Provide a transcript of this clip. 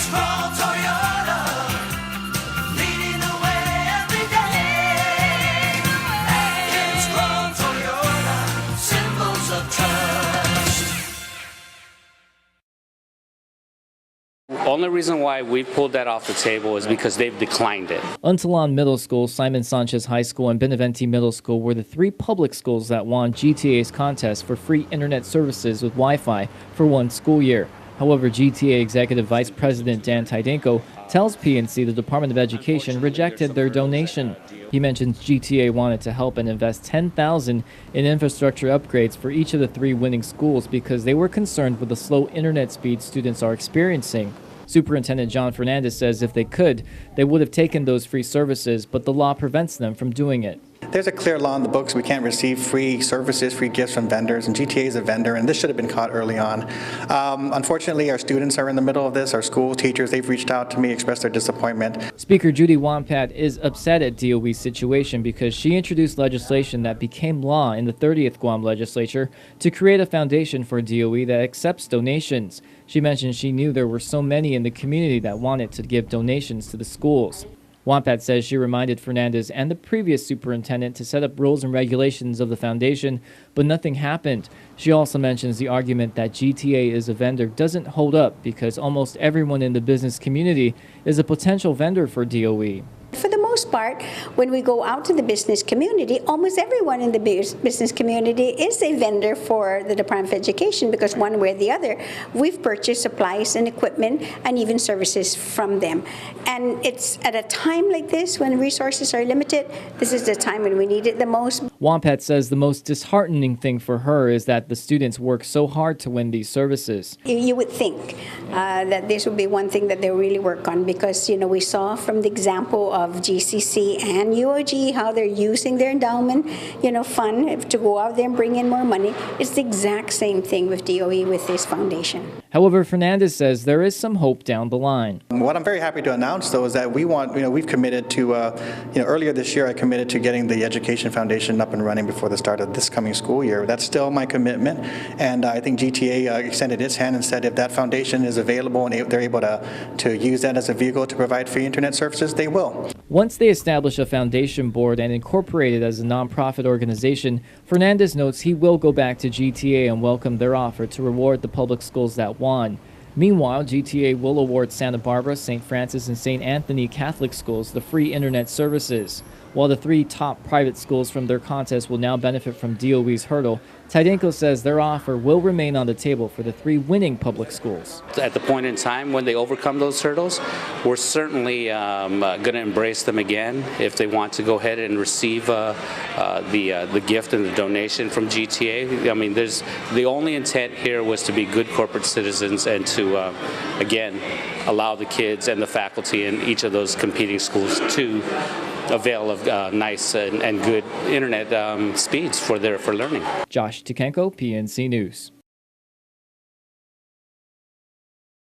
Strong Toyota, leading the way every day. And Strong Toyota, symbols of trust. Only reason why we pulled that off the table is because they've declined it. Untalan Middle School, Simon Sanchez High School, and Benavente Middle School were the three public schools that won GTA's contest for free internet services with Wi-Fi for one school year. However, GTA Executive Vice President Dan Tydenko tells PNC the Department of Education rejected their donation. He mentions GTA wanted to help and invest $10,000 in infrastructure upgrades for each of the three winning schools because they were concerned with the slow internet speed students are experiencing. Superintendent John Fernandez says if they could, they would have taken those free services, but the law prevents them from doing it. There's a clear law in the books. We can't receive free services, free gifts from vendors, and GTA is a vendor, and this should have been caught early on. Unfortunately, our students are in the middle of this. Our school teachers, they've reached out to me, expressed their disappointment. Speaker Judy Wampat is upset at DOE's situation because she introduced legislation that became law in the 30th Guam legislature to create a foundation for DOE that accepts donations. She mentioned she knew there were so many in the community that wanted to give donations to the schools. Wampat says she reminded Fernandez and the previous superintendent to set up rules and regulations of the foundation, but nothing happened. She also mentions the argument that GTA is a vendor doesn't hold up because almost everyone in the business community is a potential vendor for DOE. For the most part, when we go out to the business community, almost everyone in the business community is a vendor for the Department of Education because one way or the other, we've purchased supplies and equipment and even services from them. And it's at a time like this when resources are limited, this is the time when we need it the most. Wampat says the most disheartening thing for her is that the students work so hard to win these services. You would think that this would be one thing that they really work on because, you know, we saw from the example of GCC and UOG how they're using their endowment, fund to go out there and bring in more money. It's the exact same thing with DOE with this foundation. However, Fernandez says there is some hope down the line. What I'm very happy to announce, though, is that we've committed to, earlier this year I committed to getting the Education Foundation up and running before the start of this coming school year. That's still my commitment, and I think GTA extended its hand and said if that foundation is available and they're able to use that as a vehicle to provide free internet services, they will. Once they establish a foundation board and incorporate it as a nonprofit organization, Fernandez notes he will go back to GTA and welcome their offer to reward the public schools that won. Meanwhile, GTA will award Santa Barbara, St. Francis, and St. Anthony Catholic schools the free internet services. While the three top private schools from their contest will now benefit from DOE's hurdle, Tydenko says their offer will remain on the table for the three winning public schools. At the point in time when they overcome those hurdles, we're certainly going to embrace them again if they want to go ahead and receive the gift and the donation from GTA. I mean, the only intent here was to be good corporate citizens and to, again, allow the kids and the faculty in each of those competing schools to avail of nice and good internet speeds for learning. Josh Tukenko, PNC News.